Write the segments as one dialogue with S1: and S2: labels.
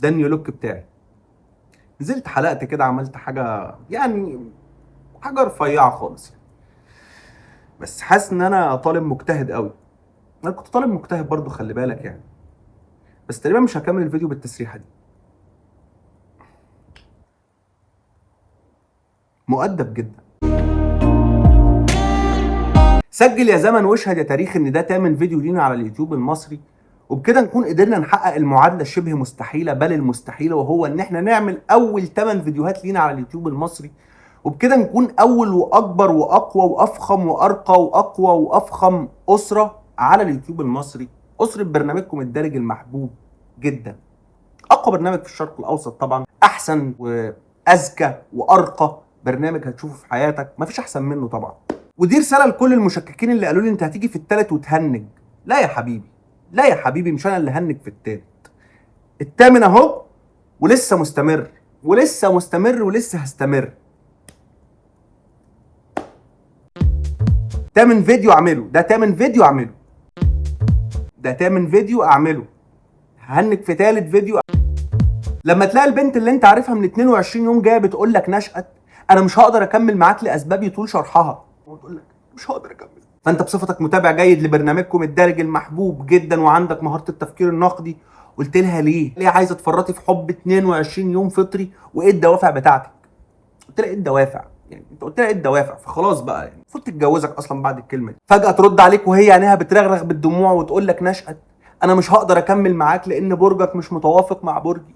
S1: ده النيو لوك بتاعي. نزلت حلقت كده، عملت حاجه يعني حاجه رفيعه خالص يعني. بس حاسس ان انا طالب مجتهد قوي. انا كنت طالب مجتهد برضو، خلي بالك يعني. بس تقريبا مش هكمل الفيديو بالتسريحه دي. مؤدب جدا. سجل يا زمن واشهد يا تاريخ ان ده تامن فيديو لينا على اليوتيوب المصري، وبكده نكون قدرنا نحقق المعادله الشبه مستحيله بل المستحيله، وهو ان احنا نعمل اول 8 فيديوهات لينا على اليوتيوب المصري، وبكده نكون اول واكبر واقوى وافخم وارقى واقوى وافخم اسره على اليوتيوب المصري، اسره برنامجكم الدارج المحبوب جدا. اقوى برنامج في الشرق الاوسط طبعا، احسن واذكى وارقى برنامج هتشوفه في حياتك، مفيش احسن منه طبعا. ودي رساله لكل المشككين اللي قالوا لي انت هتيجي في التالت وتهنج. لا يا حبيبي، لا يا حبيبي، مش انا اللي هنج في التالت. التامن اهو، ولسه مستمر ولسه مستمر ولسه هستمر. تامن فيديو اعمله، ده تامن فيديو اعمله، ده تامن فيديو اعمله. هنج في تالت فيديو. لما تلاقي البنت اللي انت عارفها من 22 يوم جايه بتقول لك نشأت انا مش هقدر اكمل معاك لاسباب يطول شرحها، وتقول لك مش هقدر اكمل، فانت بصفتك متابع جيد لبرنامجكم الدارج المحبوب جدا وعندك مهاره التفكير النقدي، قلت لها ليه عايزه تفرطي في حب 22 يوم فطري، وايه الدوافع بتاعتك؟ قلت لها ايه الدوافع؟ يعني انت قلت لها ايه الدوافع؟ فخلاص بقى يعني المفروض تتجوزك اصلا بعد الكلمه دي. فجاه ترد عليك وهي عينيها بترغرغ بالدموع وتقول لك نشأت انا مش هقدر اكمل معاك لان برجك مش متوافق مع برجي.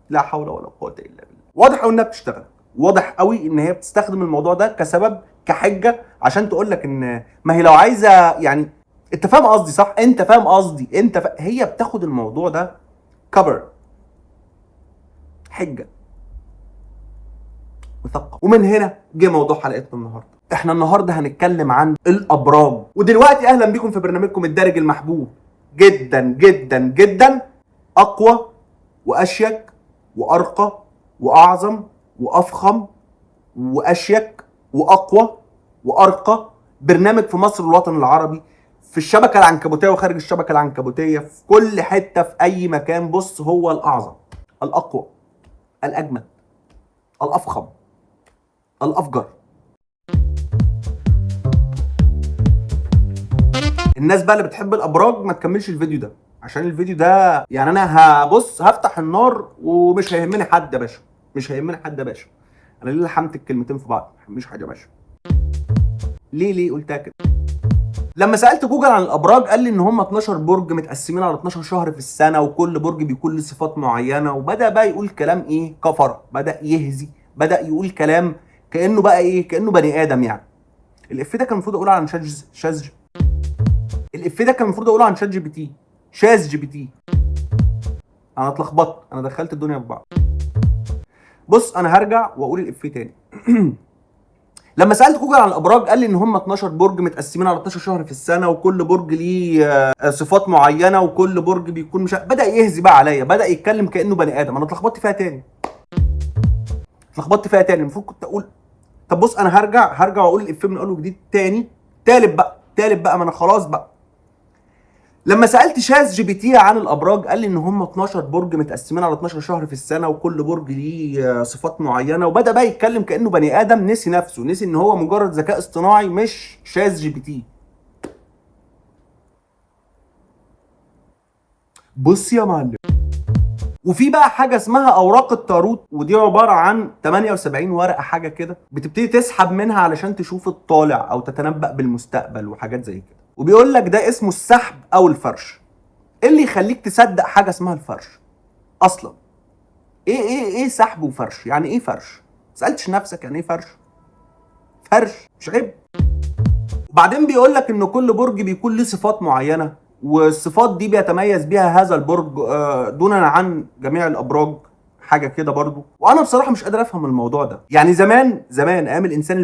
S1: لا حول ولا قوه الا بالله. واضح قوي انها بتشتغل، واضح قوي ان هي بتستخدم الموضوع ده كسبب، كحجه، عشان تقول لك ان ما هي لو عايزه يعني. انت فاهم قصدي صح؟ انت فاهم قصدي؟ هي بتاخد الموضوع ده كفر، حجه مثقف. ومن هنا جه موضوع حلقتنا النهارده. احنا النهارده هنتكلم عن الابراج. ودلوقتي اهلا بيكم في برنامجكم الدارج المحبوب جدا جدا جدا، اقوى واشيك وارقى واعظم وافخم واشيك واقوى وارقى برنامج في مصر والوطن العربي، في الشبكه العنكبوتيه وخارج الشبكه العنكبوتيه، في كل حته في اي مكان. بص، هو الاعظم، الاقوى، الاجمد، الافخم، الافجر. الناس بقى اللي بتحب الابراج ما تكملش الفيديو ده، عشان الفيديو ده يعني انا هفتح النار ومش هيهمني حد يا باشا، مش هيهمني حد يا باشا. انا ليه لحمت الكلمتين في بعض؟ مش حاجه يا باشا. ليه قلتها كده؟ لما سالت جوجل عن الابراج قال لي ان هم 12 برج متقسمين على 12 شهر في السنه، وكل برج بيكون له صفات معينه، وبدا بقى يقول كلام ايه كفر، بدا يهزي، بدا يقول كلام كانه بقى ايه، كانه بني ادم يعني. الافيه ده كان المفروض اقوله عن الافيه ده كان المفروض اقوله عن شات جي بي تي، شاذ جي بي تي. انا اتلخبطت، انا دخلت الدنيا في بعض. بص انا هرجع واقول الافيه تاني. لما سالت جوجل عن الابراج قال لي ان هم 12 برج متقسمين على 12 شهر في السنه، وكل برج ليه صفات معينه، وكل برج بيكون مش بدا يهزي بقى عليا، بدا يتكلم كانه بني ادم. انا اتلخبطت فيها تاني، المفروض كنت اقول. طب بص انا هرجع واقول الافيه من اول وجديد تاني، تالت بقى، ما انا خلاص بقى. لما سالت شاذ جي بي تي عن الابراج قال لي ان هم 12 برج متقسمين على 12 شهر في السنه، وكل برج ليه صفات معينه، وبدا بقى يتكلم كانه بني ادم، نسي نفسه، نسي ان هو مجرد ذكاء اصطناعي مش شاذ جي بي تي. بص يا معلم، وفي بقى حاجه اسمها اوراق التاروت، ودي عباره عن 78 ورقه حاجه كده، بتبتدي تسحب منها علشان تشوف الطالع او تتنبأ بالمستقبل وحاجات زي كده. وبيقول لك ده اسمه السحب او الفرش. ايه اللي يخليك تصدق حاجه اسمها الفرش اصلا؟ ايه سحب وفرش؟ يعني ايه فرش؟ سالتش نفسك يعني ايه فرش؟ فرش مش عيب؟ وبعدين بيقول لك ان كل برج بيكون له صفات معينه، والصفات دي بيتميز بيها هذا البرج دونا عن جميع الابراج، حاجه كده برضو. وانا بصراحه مش قادر افهم الموضوع ده. يعني زمان ايام الانسان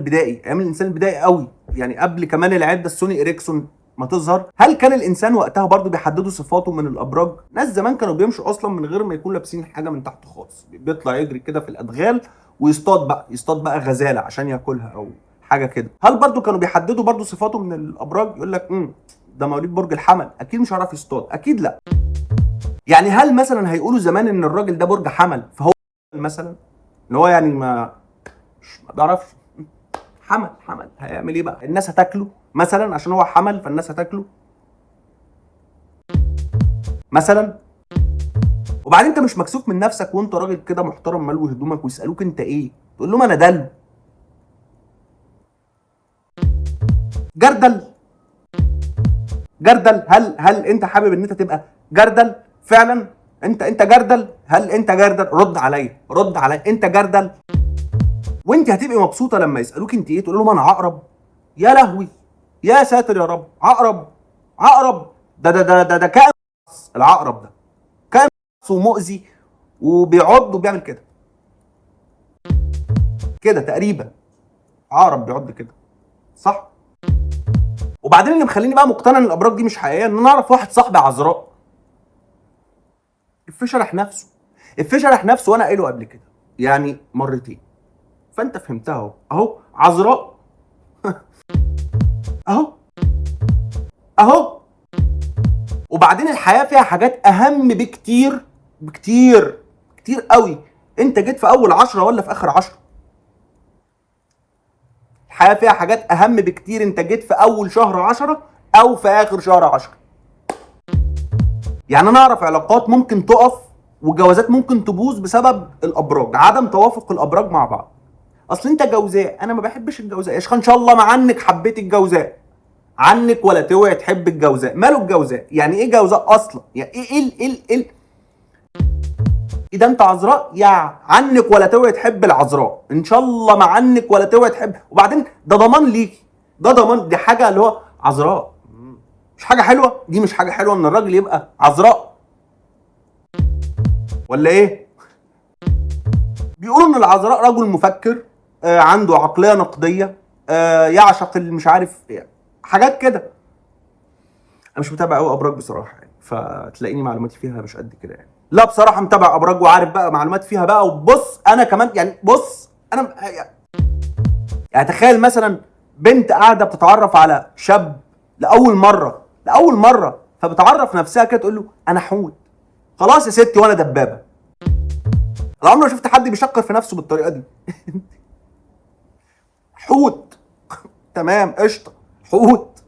S1: البدائي قوي، يعني قبل كمان العده السوني اريكسون ما تظهر، هل كان الانسان وقتها برضو بيحددوا صفاته من الابراج؟ ناس زمان كانوا بيمشوا اصلا من غير ما يكون لابسين حاجه من تحت خالص، بيطلع يجري كده في الادغال ويصطاد بقى غزاله عشان ياكلها او حاجه كده. هل برضو كانوا بيحددوا برضو صفاته من الابراج؟ يقول لك ده مواليد برج الحمل اكيد مش هيعرف يصطاد، اكيد لا. يعني هل مثلا هيقولوا زمان ان الراجل ده برج حمل فهو مثلا اللي هو يعني ما بيعرفش حمل هيعمل ايه بقى؟ الناس هتاكله مثلا عشان هو حمل فالناس هتاكله مثلا. وبعدين انت مش مكسوف من نفسك وانت راجل كده محترم ملوي هدومك ويسالوك انت ايه؟ تقول لهم انا دلو جردل. جردل هل انت حابب ان انت تبقى جردل فعلا؟ انت جردل؟ هل انت جردل؟ رد عليا انت جردل؟ وانت هتبقي مبسوطه لما يسالوك انت ايه تقول لهم انا عقرب؟ يا لهوي، يا ساتر يا رب، عقرب ده كائن. العقرب ده كائن ومؤذي وبيعض وبيعمل كده تقريبا. عقرب بيعض كده صح؟ وبعدين اللي مخليني بقى مقتنع ان الابراج دي مش حقيقيه ان انا اعرف واحد صاحبي عذراء الفشرح نفسه وانا قايله قبل كده يعني مرتين، فانت فهمتها اهو عذراء اهو اهو. وبعدين الحياه فيها حاجات اهم بكتير قوي. انت جيت في اول 10 ولا في اخر 10؟ الحياه فيها حاجات اهم بكتير، انت جيت في اول شهر 10 او في اخر شهر 10. يعني انا اعرف علاقات ممكن تقف وجوازات ممكن تبوظ بسبب الابراج، عدم توافق الابراج مع بعض. اصل انت جوزاء، انا ما بحبش الجوزاء يا شيخ، ان شاء الله ما عنك حبيت الجوزاء، عنك ولا توعي تحب الجوزاء. ماله الجوزاء؟ يعني ايه جوزاء اصلا؟ يعني ايه ده؟ انت عذراء يا عنك ولا توعي تحب العذراء، ان شاء الله ما عنك ولا توعي تحب. وبعدين ده ضمان ليكي، ده ضمان، دي حاجه اللي هو عذراء مش حاجه حلوه، دي مش حاجه حلوه ان الراجل يبقى عذراء ولا ايه؟ بيقولوا ان العذراء رجل مفكر، عنده عقليه نقديه، يعشق مش عارف حاجات كده. انا مش متابع قوي ابراج بصراحه يعني، فتلاقيني معلوماتي فيها مش قد كده يعني. لا بصراحه متابع ابراج وعارف بقى معلومات فيها بقى. وبص انا كمان يعني، بص انا يعني تخيل مثلا بنت قاعده بتتعرف على شاب لاول مره فبتعرف نفسها كده تقول له انا حوت. خلاص يا ستي وانا دبابه. انا عمري ما شفت حد بيشكر في نفسه بالطريقه دي. حوت. تمام قشطه حوت.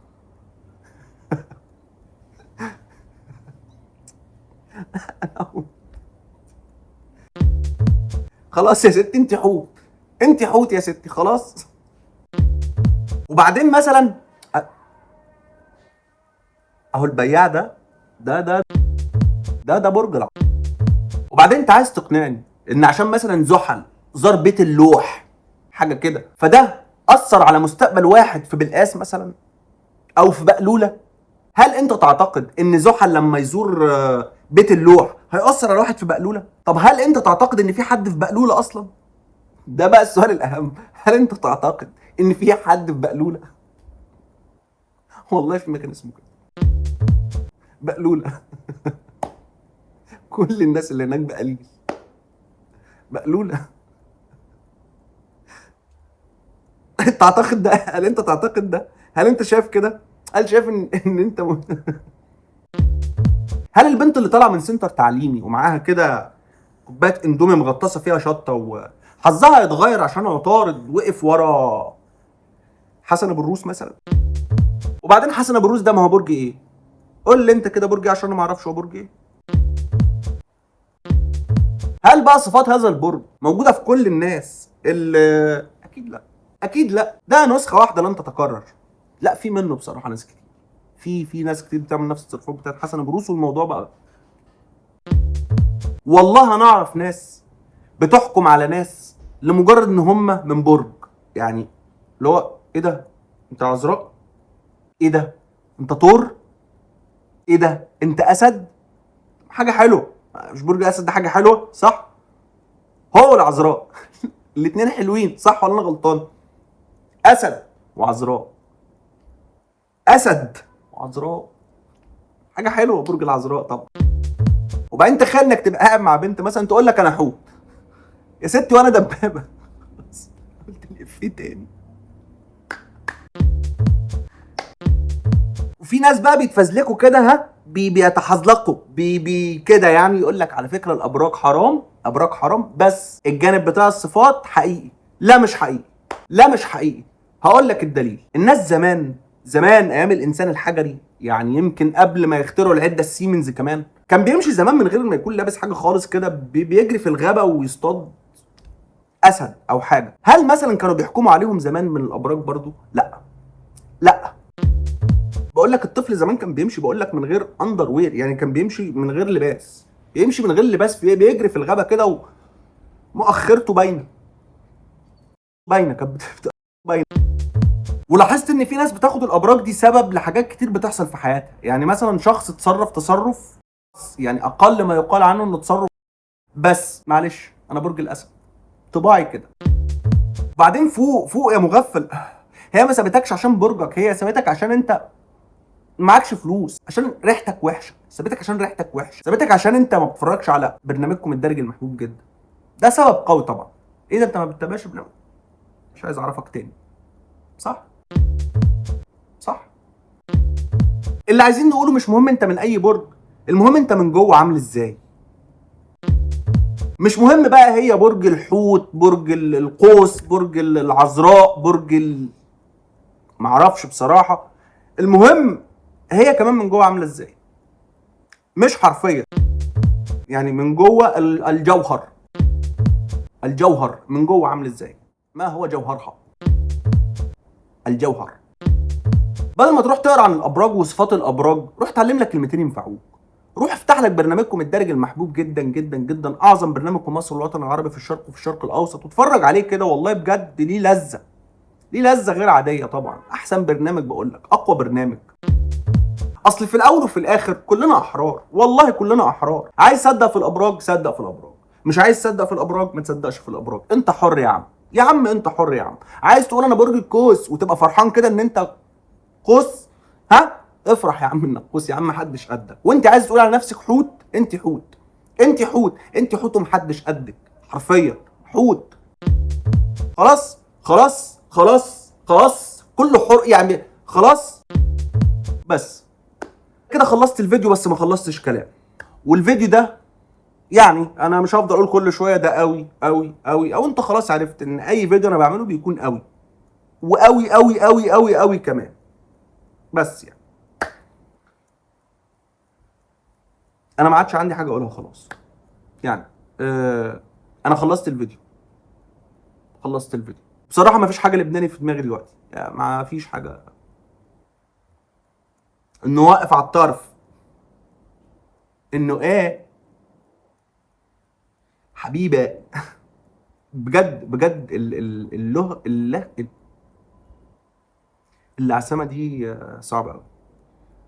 S1: خلاص يا ستي انت حوت يا ستي خلاص. وبعدين مثلا اهو البياع ده برج العقرب. وبعدين انت عايز تقنعني ان عشان مثلا زحل زار بيت اللوح حاجه كده فده اثر على مستقبل واحد في بلقاس مثلا او في بقلوله؟ هل انت تعتقد ان زحل لما يزور بيت اللوح هيأثر على واحد في بقلوله؟ طب هل انت تعتقد ان في حد في بقلوله اصلا؟ ده بقى السؤال الاهم، هل انت تعتقد ان في حد في بقلوله؟ والله في مكان اسمه كده بقلوله. كل الناس اللي هناك بقليل بقلوله. تعتقد ده؟ هل انت تعتقد ده؟ هل انت شايف كده؟ هل شايف ان انت هل البنت اللي طالعه من سنتر تعليمي ومعاها كده كوبايه اندومي مغطسه فيها شطه وحظها يتغير عشان عطارد وقف ورا حسن ابو الروس مثلا؟ وبعدين حسن ابو الروس ده ما هو برج ايه؟ قول لي انت كده برج ايه عشان انا ما اعرفش هو برج ايه. هل بقى صفات هذا البرج موجوده في كل الناس اللي اكيد لا، ده نسخه واحده لن تتكرر. لا في منه بصراحه ناس كتير، في ناس كتير بتعمل نفس التصرفات بتاعت حسن ابو الروس والموضوع بقى. والله انا اعرف ناس بتحكم على ناس لمجرد ان هم من برج، يعني اللي هو ايه ده انت عذراء، ايه ده انت طور، ايه ده انت اسد. حاجه حلوه، مش برج اسد ده حاجه حلوه صح؟ هو العذراء. الاثنين حلوين صح ولا انا غلطان؟ اسد وعذراء، اسد وعذراء، حاجه حلوه برج العذراء طبعا. وبعدين تخيل انك تبقى قاعد مع بنت مثلا تقول لك انا حوت يا ستي وانا دبابه. قلت الافيه تاني. وفي ناس بقى بيتفزلكوا كده بيتحزلقوا كده يعني، يقول لك على فكره الابراج حرام، ابراج حرام، بس الجانب بتاع الصفات حقيقي. لا مش حقيقي، لا مش حقيقي. هقول لك الدليل. الناس زمان زمان ايام الانسان الحجري، يعني يمكن قبل ما يخترعوا العده السيمنز كمان، كان بيمشي زمان من غير ما يكون لابس حاجه خالص كده، بيجري في الغابه ويصطاد اسد او حاجه. هل مثلا كانوا بيحكموا عليهم زمان من الابراج برضو؟ لا لا. بقول لك الطفل زمان كان بيمشي، بقول لك من غير اندر وير، يعني كان بيمشي من غير لباس، بيمشي من غير لباس، بيجري في الغابه كده ومؤخرته باينه، باينه كانت باينه. ولاحظت ان في ناس بتاخد الابراج دي سبب لحاجات كتير بتحصل في حياتها. يعني مثلا شخص اتصرف تصرف، يعني اقل ما يقال عنه انه تصرف، بس معلش انا برج الاسد، طباعي كده. بعدين فوق فوق يا مغفل، هي ما سابتكش عشان برجك، هي سابتك عشان انت معكش فلوس، عشان ريحتك وحشه، سابتك عشان ريحتك وحشه، سابتك عشان انت ما بتتفرجش على برنامجكم الدرج المحبوب جدا. ده سبب قوي طبعا. ايه ده انت ما بتتابعش برنامج؟ مش عايز اعرفك تاني. صح صح. اللي عايزين نقوله مش مهم انت من اي برج، المهم انت من جوه عامل ازاي. مش مهم بقى هي برج الحوت، برج القوس، برج العذراء، معرفش بصراحه. المهم هي كمان من جوه عامله ازاي، مش حرفيا، يعني من جوه الجوهر، الجوهر من جوه عامل ازاي. ما هو جوهرها؟ الجوهر. بدل ما تروح تقرا عن الابراج وصفات الابراج، روح اتعلم لك كلمتين ينفعوك. روح افتح لك برنامجكم الدرج المحبوب جدا جدا جدا، اعظم برنامج في مصر والوطن العربي في الشرق وفي الشرق الاوسط، واتفرج عليه كده والله بجد ليه لذه، ليه لذه غير عاديه طبعا. احسن برنامج، بقول لك اقوى برنامج. اصل في الاول وفي الاخر كلنا احرار، والله كلنا احرار. عايز تصدق في الابراج صدق في الابراج، مش عايز تصدق في الابراج ما تصدقش في الابراج، انت حر يا عم. يا عم انت حر يا عم. عايز تقول انا برج القوس وتبقى فرحان كده ان انت قوس، ها افرح يا عم انك قوس، يا عم محدش قدك. وانت عايز تقول على نفسك حوت، انت حوت، انت حوت، انت حوت ومحدش قدك، حرفيا حوت. خلاص خلاص خلاص خلاص، كله حر يعني، خلاص. بس كده خلصت الفيديو، بس ما خلصتش كلام. والفيديو ده يعني انا مش هفضل اقول كل شويه ده قوي قوي قوي، او انت خلاص عرفت ان اي فيديو انا بعمله بيكون قوي وقوي قوي قوي قوي قوي كمان. بس يعني انا ما عادش عندي حاجه اقولها خلاص. يعني انا خلصت الفيديو، خلصت الفيديو بصراحه. ما فيش حاجه لبناني في دماغي دلوقتي، يعني ما فيش حاجه انه واقف على الطرف، انه ايه حبيبه. بجد بجد العسامه دي صعبه قوي.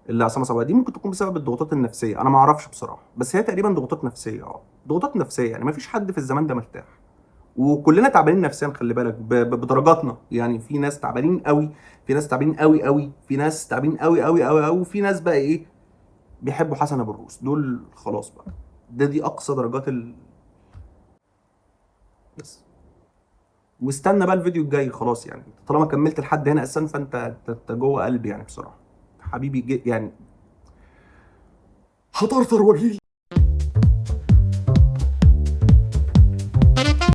S1: العصامه صعبه دي ممكن تكون بسبب الضغوطات النفسيه، انا ما اعرفش بصراحه، بس هي تقريبا ضغوطات نفسيه. ضغوطات نفسيه، يعني ما فيش حد في الزمان ده مرتاح، وكلنا تعبانين نفسيا، خلي بالك بدرجاتنا. يعني في ناس تعبانين قوي، في ناس تعبانين قوي قوي، في ناس تعبانين قوي قوي قوي قوي، وفي ناس بقى ايه بيحبوا حسن ابو الروس، دول خلاص بقى. دي اقصى درجات بس. واستنى بقى الفيديو الجاي خلاص، يعني طالما كملت لحد هنا اساسا فانت جوه قلبي يعني بصراحه حبيبي يعني هطرطر واجيلك.